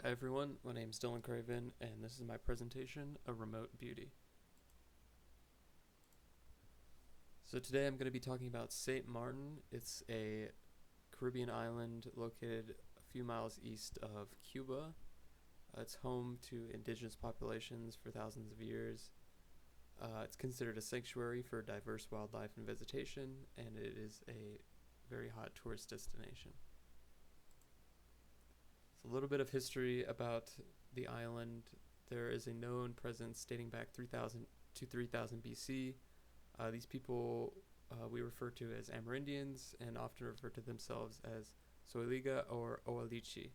Hi everyone, my name is Dylan Craven, and this is my presentation, A Remote Beauty. So today I'm going to be talking about St. Martin. It's a Caribbean island located a few miles east of Cuba. It's home to indigenous populations for thousands of years. It's considered a sanctuary for diverse wildlife and vegetation, and it is a very hot tourist destination. So a little bit of history about the island. There is a known presence dating back 3000 to 3000 BC. These people we refer to as Amerindians and often refer to themselves as Soiliga or Oalichi.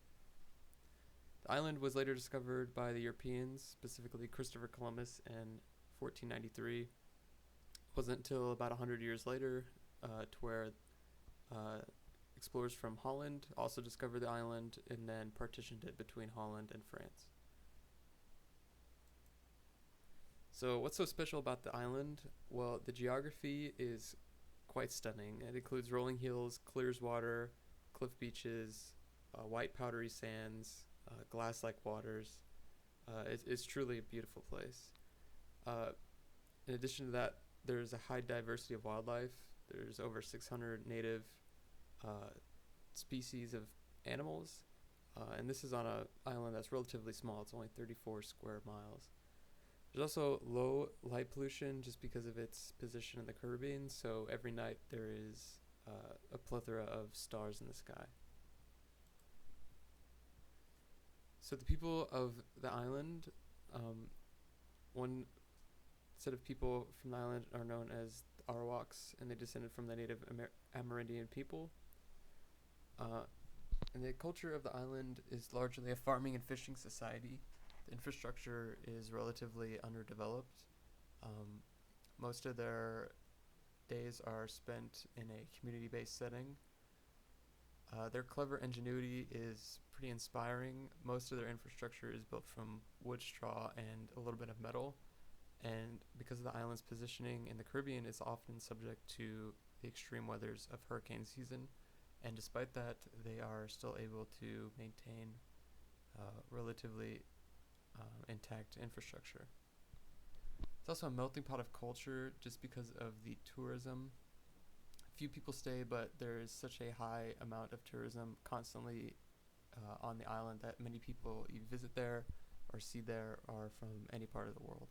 The island was later discovered by the Europeans, specifically Christopher Columbus in 1493. It wasn't until about 100 years later to where uh, explorers from Holland also discovered the island and then partitioned it between Holland and France. So, what's so special about the island? Well, the geography is quite stunning. It includes rolling hills, clear as water, cliff beaches, white powdery sands, glass like waters. It's truly a beautiful place. Uh, in addition to that, there's a high diversity of wildlife. There's over 600 native uh, species of animals, and this is on an island that's relatively small. It's only 34 square miles. There's also low light pollution just because of its position in the Caribbean, so every night there is a plethora of stars in the sky. So the people of the island, um, one set of people from the island are known as the Arawaks, and they descended from the native Amerindian people. Uh, and the culture of the island is largely a farming and fishing society. The infrastructure is relatively underdeveloped. Um, Most of their days are spent in a community based setting. Their clever ingenuity is pretty inspiring. Most of their infrastructure is built from wood, straw, and a little bit of metal. And because of the island's positioning in the Caribbean, it's often subject to the extreme weathers of hurricane season. And despite that, they are still able to maintain relatively intact infrastructure. It's also a melting pot of culture just because of the tourism. Few people stay, but there is such a high amount of tourism constantly on the island that many people you visit there or see there are from any part of the world.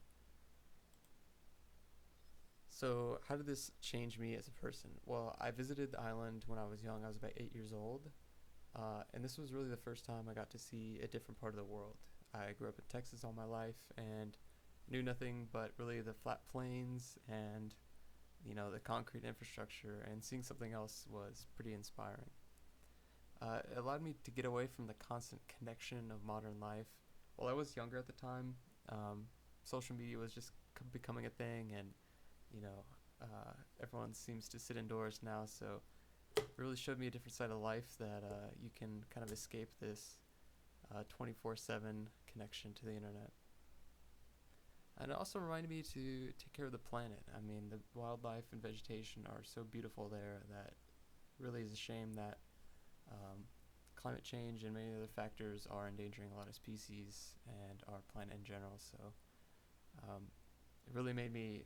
So, how did this change me as a person? Well, I visited the island when I was young. I was about 8 years old. And this was really the first time I got to see a different part of the world. I grew up in Texas all my life and knew nothing but really the flat plains and the concrete infrastructure, and seeing something else was pretty inspiring. It allowed me to get away from the constant connection of modern life. While I was younger at the time, social media was just becoming a thing, and you know, everyone seems to sit indoors now. So it really showed me a different side of life that you can kind of escape this 24/7 connection to the internet. And it also reminded me to take care of the planet. I mean, the wildlife and vegetation are so beautiful there that really is a shame that um, climate change and many other factors are endangering a lot of species and our planet in general. So um, it really made me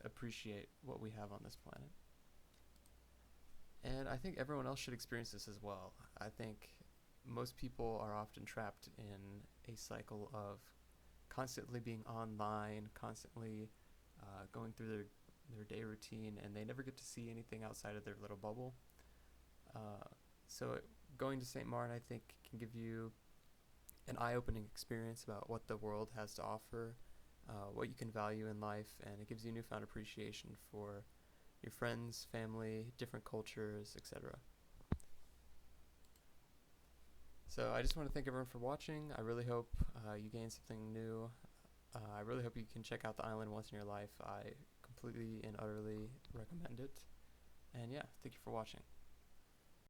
appreciate what we have on this planet. And I think everyone else should experience this as well. I think most people are often trapped in a cycle of constantly being online, constantly going through their day routine, and they never get to see anything outside of their little bubble. Uh, so going to St. Martin, I think, can give you an eye-opening experience about what the world has to offer, what you can value in life, and it gives you newfound appreciation for your friends, family, different cultures, etc. So I just want to thank everyone for watching. I really hope you gain something new. I really hope you can check out the island once in your life. I completely and utterly recommend it. And yeah, thank you for watching.